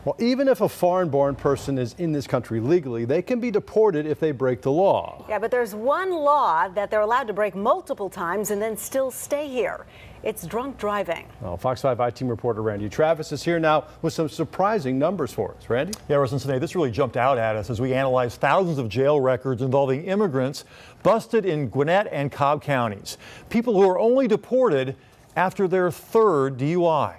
Well, even if a foreign-born person is in this country legally, they can be deported if they break the law. Yeah, but there's one law that they're allowed to break multiple times and then still stay here. It's drunk driving. Well, Fox 5 I-Team reporter Randy Travis is here now with some surprising numbers for us. Randy? Yeah, Cincinnati, this really jumped out at us as we analyzed thousands of jail records involving immigrants busted in Gwinnett and Cobb counties. People who are only deported after their third DUI.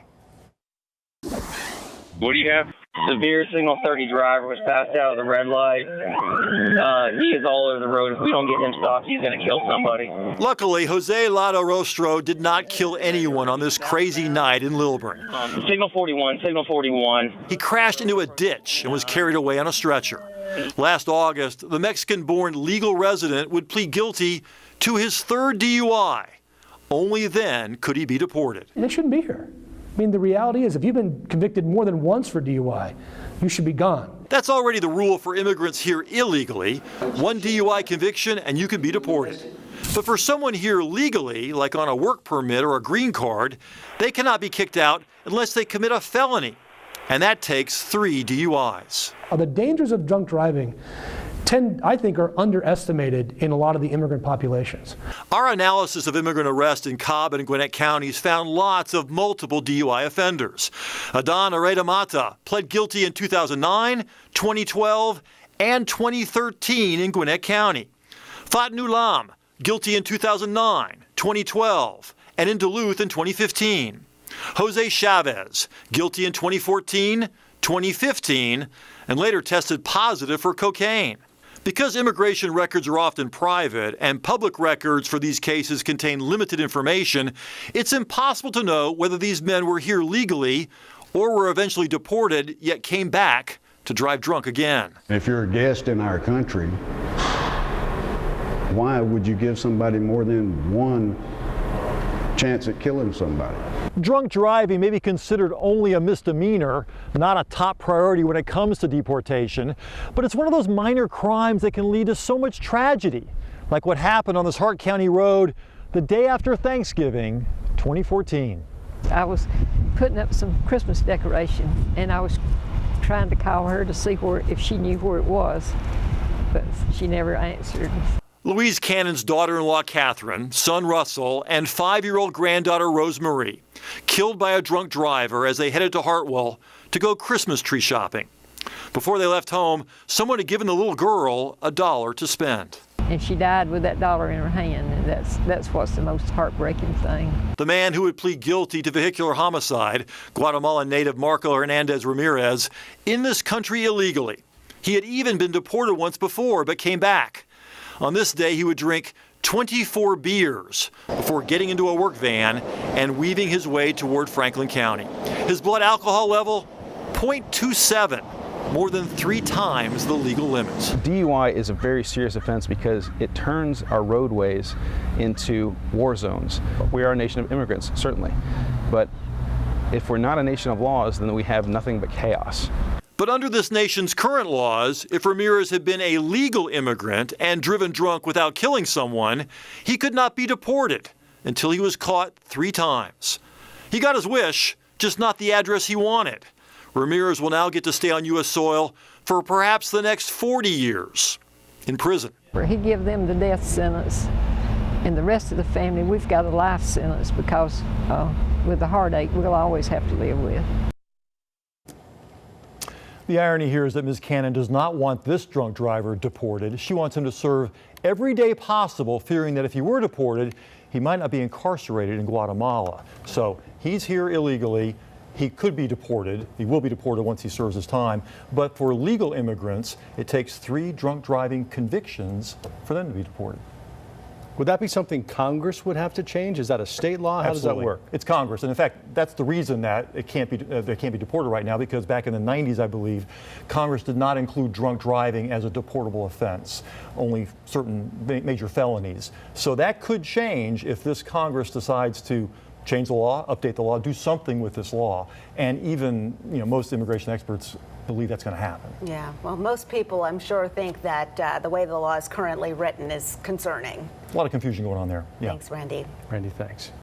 What do you have? Severe single 30 driver was passed out at the red light. He is all over the road. If we don't get him stopped, he's going to kill somebody. Luckily, Jose Lado Rostro did not kill anyone on this crazy night in Lilburn. Signal 41, signal 41. He crashed into a ditch and was carried away on a stretcher. Last August, the Mexican-born legal resident would plead guilty to his third DUI. Only then could he be deported. They shouldn't be here. I mean, the reality is if you've been convicted more than once for DUI, you should be gone. That's already the rule for immigrants here illegally. One DUI conviction and you can be deported. But for someone here legally, like on a work permit or a green card, they cannot be kicked out unless they commit a felony. And that takes 3 DUIs. The dangers of drunk driving I think, are underestimated in a lot of the immigrant populations. Our analysis of immigrant arrest in Cobb and Gwinnett counties found lots of multiple DUI offenders. Adan Aredamata pled guilty in 2009, 2012, and 2013 in Gwinnett County. Fatn Ulam, guilty in 2009, 2012, and in Duluth in 2015. Jose Chavez, guilty in 2014, 2015, and later tested positive for cocaine. Because immigration records are often private and public records for these cases contain limited information, it's impossible to know whether these men were here legally or were eventually deported yet came back to drive drunk again. If you're a guest in our country, why would you give somebody more than one chance at killing somebody? Drunk driving may be considered only a misdemeanor, not a top priority when it comes to deportation, but it's one of those minor crimes that can lead to so much tragedy, like what happened on this Hart County road the day after Thanksgiving, 2014. I was putting up some Christmas decoration and I was trying to call her to see if she knew where it was, but she never answered. Louise Cannon's daughter-in-law, Catherine, son Russell, and 5-year-old granddaughter, Rosemarie, killed by a drunk driver as they headed to Hartwell to go Christmas tree shopping. Before they left home, someone had given the little girl $1 to spend. And she died with that dollar in her hand, and that's what's the most heartbreaking thing. The man who would plead guilty to vehicular homicide, Guatemalan native Marco Hernandez Ramirez, in this country illegally. He had even been deported once before, but came back. On this day, he would drink 24 beers before getting into a work van and weaving his way toward Franklin County. His blood alcohol level, 0.27, more than 3 times the legal limits. DUI is a very serious offense because it turns our roadways into war zones. We are a nation of immigrants, certainly, but if we're not a nation of laws, then we have nothing but chaos. But under this nation's current laws, if Ramirez had been a legal immigrant and driven drunk without killing someone, he could not be deported until he was caught 3 times. He got his wish, just not the address he wanted. Ramirez will now get to stay on U.S. soil for perhaps the next 40 years in prison. He gave them the death sentence, and the rest of the family, we've got a life sentence because with the heartache we'll always have to live with. The irony here is that Ms. Cannon does not want this drunk driver deported. She wants him to serve every day possible, fearing that if he were deported, he might not be incarcerated in Guatemala. So he's here illegally. He could be deported. He will be deported once he serves his time. But for legal immigrants, it takes 3 drunk driving convictions for them to be deported. Would that be something Congress would have to change? Is that a state law? How Absolutely. does that work? It's Congress, and in fact, that's the reason that they can't be deported right now, because back in the 90s, I believe, Congress did not include drunk driving as a deportable offense, only certain major felonies. So that could change if this Congress decides to change the law, update the law, do something with this law, and even most immigration experts believe that's going to happen. Yeah, well, most people, I'm sure, think that the way the law is currently written is concerning. A lot of confusion going on there. Yeah. Thanks, Randy. Randy, thanks.